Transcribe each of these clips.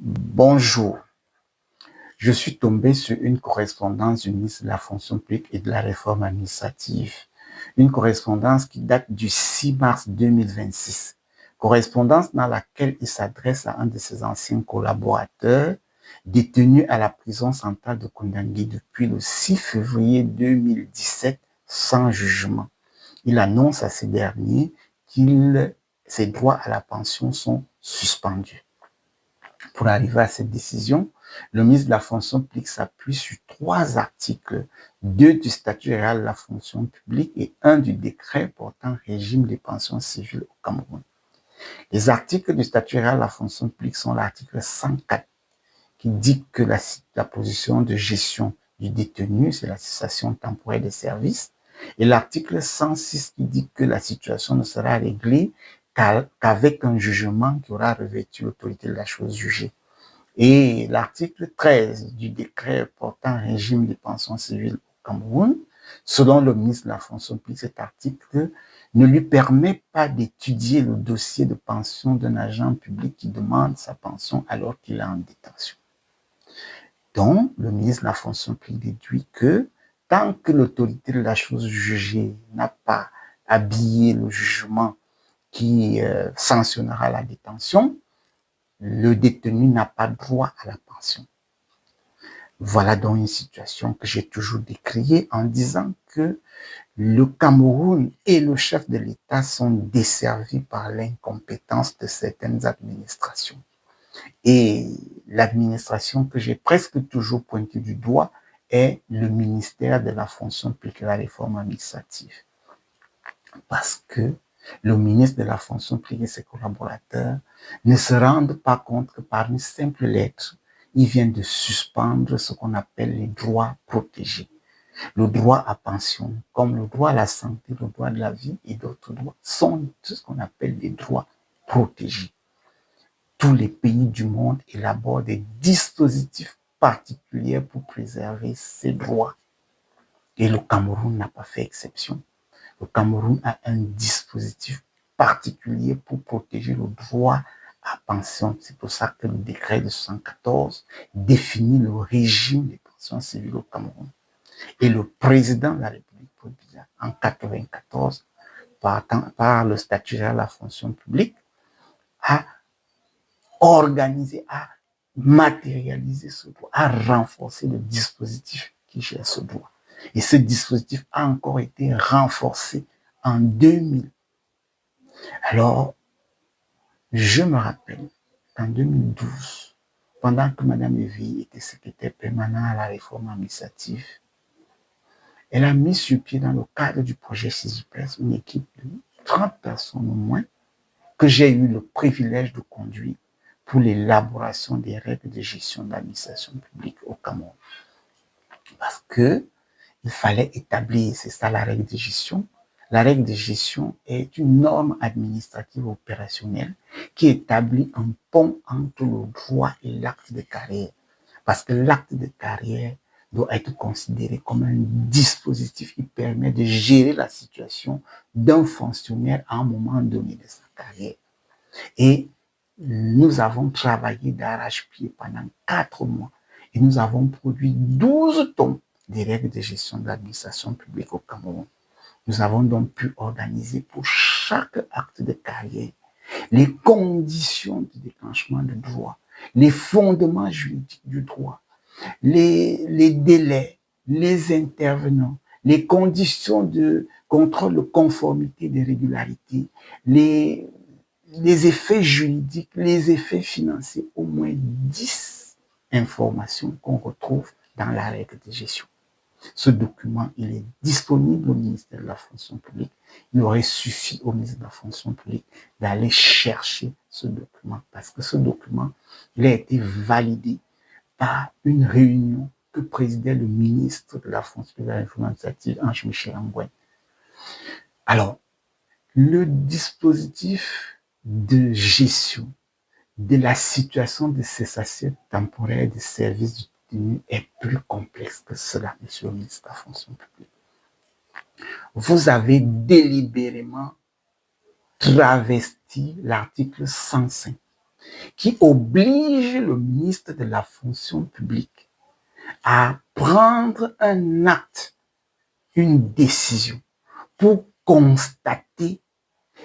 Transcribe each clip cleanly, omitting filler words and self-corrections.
Bonjour, je suis tombé sur une correspondance du ministre de la fonction publique et de la réforme administrative. Une correspondance qui date du 6 mars 2026. Correspondance dans laquelle il s'adresse à un de ses anciens collaborateurs détenu à la prison centrale de Koundangui depuis le 6 février 2017 sans jugement. Il annonce à ces derniers que ses droits à la pension sont suspendus. Pour arriver à cette décision, le ministre de la fonction publique s'appuie sur 3 articles, 2 du statut général de la fonction publique et 1 du décret portant régime des pensions civiles au Cameroun. Les articles du statut général de la fonction publique sont l'article 104 qui dit que la position de gestion du détenu, c'est la cessation temporaire des services, et l'article 106 qui dit que la situation ne sera réglée qu'avec un jugement qui aura revêtu l'autorité de la chose jugée. Et l'article 13 du décret portant régime des pensions civiles au Cameroun, selon le ministre de la fonction publique, cet article ne lui permet pas d'étudier le dossier de pension d'un agent public qui demande sa pension alors qu'il est en détention. Donc, le ministre de la fonction publique déduit que tant que l'autorité de la chose jugée n'a pas habillé le jugement qui sanctionnera la détention, le détenu n'a pas droit à la pension. Voilà donc une situation que j'ai toujours décriée en disant que le Cameroun et le chef de l'État sont desservis par l'incompétence de certaines administrations. Et l'administration que j'ai presque toujours pointée du doigt est le ministère de la fonction publique et de la réforme administrative. Parce que le ministre de la fonction publique et ses collaborateurs ne se rendent pas compte que par une simple lettre, ils viennent de suspendre ce qu'on appelle les droits protégés. Le droit à pension, comme le droit à la santé, le droit de la vie et d'autres droits, sont ce qu'on appelle des droits protégés. Tous les pays du monde élaborent des dispositifs particuliers pour préserver ces droits. Et le Cameroun n'a pas fait exception. Le Cameroun a un dispositif particulier pour protéger le droit à pension. C'est pour ça que le décret de 1974 définit le régime des pensions civiles au Cameroun. Et le président de la République, en 1994, par le statut de la fonction publique, a organisé, a matérialisé ce droit, a renforcé le dispositif qui gère ce droit. Et ce dispositif a encore été renforcé en 2000. Alors, je me rappelle qu'en 2012, pendant que Mme Evie était secrétaire permanent à la réforme administrative, elle a mis sur pied dans le cadre du projet CISUPRES une équipe de 30 personnes au moins que j'ai eu le privilège de conduire pour l'élaboration des règles de gestion de l'administration publique au Cameroun. Parce que il fallait établir, c'est ça la règle de gestion. La règle de gestion est une norme administrative opérationnelle qui établit un pont entre le droit et l'acte de carrière. Parce que l'acte de carrière doit être considéré comme un dispositif qui permet de gérer la situation d'un fonctionnaire à un moment donné de sa carrière. Et nous avons travaillé d'arrache-pied pendant 4 mois et nous avons produit 12 tomes des règles de gestion de l'administration publique au Cameroun. Nous avons donc pu organiser pour chaque acte de carrière les conditions de déclenchement de droit, les fondements juridiques du droit, les délais, les intervenants, les conditions de contrôle de conformité des régularités, les effets juridiques, les effets financiers, au moins 10 informations qu'on retrouve dans la règle de gestion. Ce document, il est disponible au ministère de la fonction publique. Il aurait suffi au ministère de la fonction publique d'aller chercher ce document parce que ce document, il a été validé par une réunion que présidait le ministre de la fonction publique et de la réforme administrative, Ange-Michel Ngouin. Alors, le dispositif de gestion de la situation de cessation temporaire des services du détenu est plus complexe que cela, monsieur le ministre de la fonction publique. Vous avez délibérément travesti l'article 105 qui oblige le ministre de la fonction publique à prendre un acte, une décision pour constater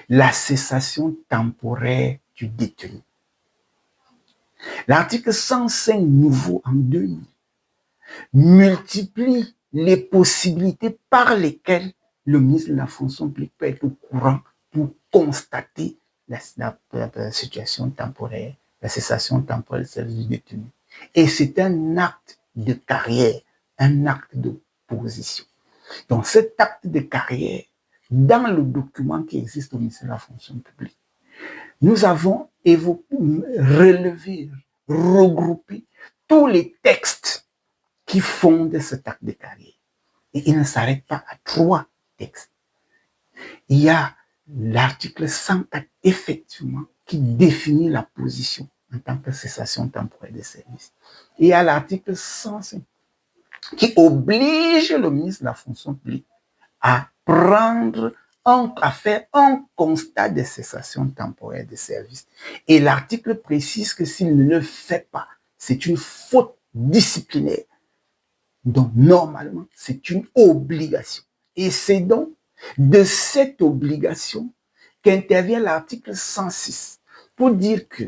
la cessation temporaire du détenu. L'article 105 nouveau en 2000 multiplie les possibilités par lesquelles le ministre de la fonction publique peut être au courant pour constater la situation temporaire, la cessation temporaire du service du détenu. Et c'est un acte de carrière, un acte de position. Donc cet acte de carrière, dans le document qui existe au ministère de la fonction publique, nous avons relevé, regroupé tous les textes qui fondent cet acte de carrière. Et il ne s'arrête pas à 3 textes. Il y a l'article 104, effectivement, qui définit la position en tant que cessation temporaire de service. Et il y a l'article 105 qui oblige le ministre de la fonction publique à faire un constat de cessation temporaire de service. Et l'article précise que s'il ne le fait pas, c'est une faute disciplinaire. Donc, normalement, c'est une obligation. Et c'est donc de cette obligation qu'intervient l'article 106 pour dire que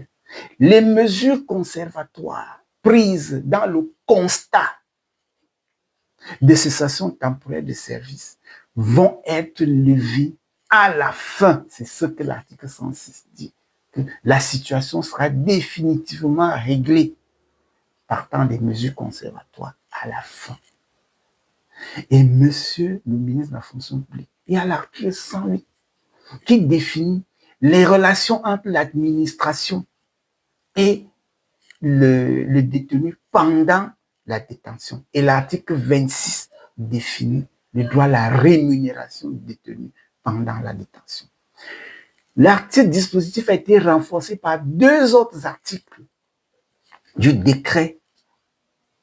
les mesures conservatoires prises dans le constat de cessation temporaire de service vont être levées à la fin. C'est ce que l'article 106 dit, que la situation sera définitivement réglée partant des mesures conservatoires à la fin. Et monsieur le ministre de la fonction publique, il y a l'article 108 qui définit les relations entre l'administration et le détenu pendant la détention. Et l'article 26 définit le droit à la rémunération du détenu pendant la détention. L'article dispositif a été renforcé par 2 autres articles du décret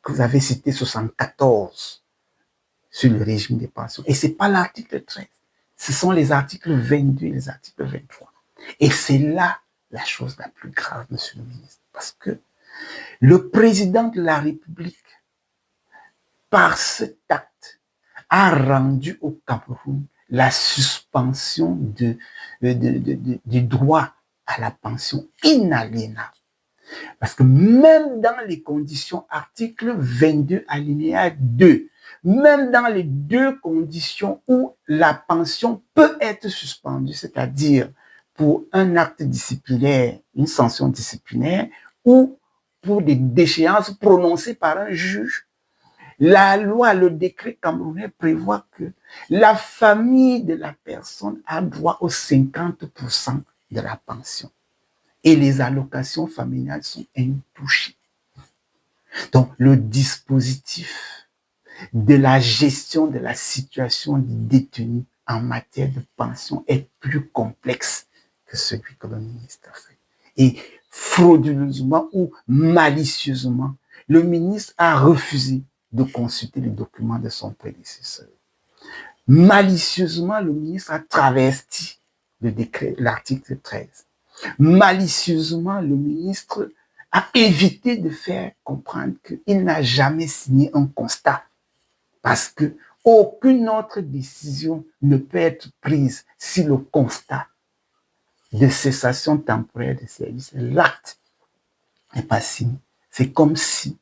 que vous avez cité, 74, sur le régime des pensions. Et ce n'est pas l'article 13. Ce sont les articles 22 et les articles 23. Et c'est là la chose la plus grave, monsieur le ministre. Parce que le président de la République, par cet acte, a rendu au Cameroun la suspension du droit à la pension inaliénable. Parce que même dans les conditions, article 22 alinéa 2, même dans les 2 conditions où la pension peut être suspendue, c'est-à-dire pour un acte disciplinaire, une sanction disciplinaire, ou pour des déchéances prononcées par un juge, la loi, le décret camerounais prévoit que la famille de la personne a droit aux 50% de la pension. Et les allocations familiales sont intouchées. Donc, le dispositif de la gestion de la situation du détenu en matière de pension est plus complexe que celui que le ministre a fait. Et frauduleusement ou malicieusement, le ministre a refusé de consulter les documents de son prédécesseur. Malicieusement, le ministre a travesti le décret, l'article 13. Malicieusement, le ministre a évité de faire comprendre qu'il n'a jamais signé un constat parce que aucune autre décision ne peut être prise si le constat de cessation temporaire de service, l'acte n'est pas signé. C'est comme si,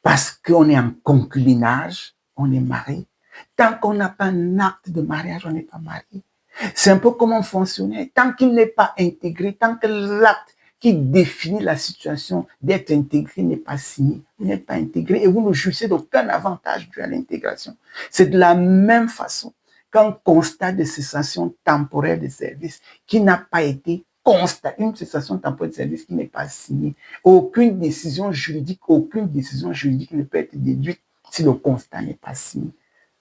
parce qu'on est en concubinage, on est marié. Tant qu'on n'a pas un acte de mariage, on n'est pas marié. C'est un peu comme un fonctionnaire. Tant qu'il n'est pas intégré, tant que l'acte qui définit la situation d'être intégré n'est pas signé, vous n'êtes pas intégré et vous ne jouissez d'aucun avantage dû à l'intégration. C'est de la même façon qu'un constat de cessation temporaire de service qui n'a pas été constaté, une cessation temporaire de service qui n'est pas signée. Aucune décision juridique ne peut être déduite si le constat n'est pas signé.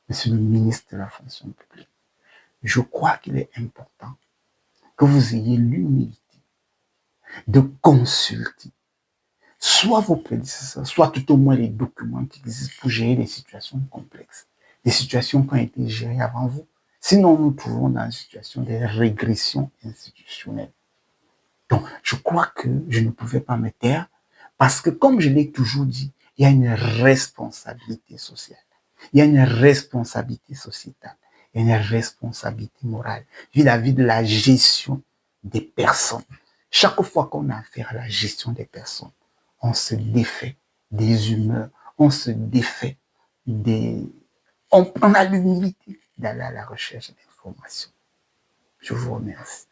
Monsieur le ministre de la fonction publique, je crois qu'il est important que vous ayez l'humilité de consulter soit vos prédécesseurs, soit tout au moins les documents qui existent pour gérer des situations complexes, des situations qui ont été gérées avant vous. Sinon, nous nous trouvons dans une situation de régression institutionnelle. Donc, je crois que je ne pouvais pas me taire parce que, comme je l'ai toujours dit, il y a une responsabilité sociale, il y a une responsabilité sociétale, il y a une responsabilité morale vis-à-vis de la gestion des personnes. Chaque fois qu'on a affaire à la gestion des personnes, on se défait des humeurs, on se défait des... On a l'humilité d'aller à la recherche d'informations. Je vous remercie.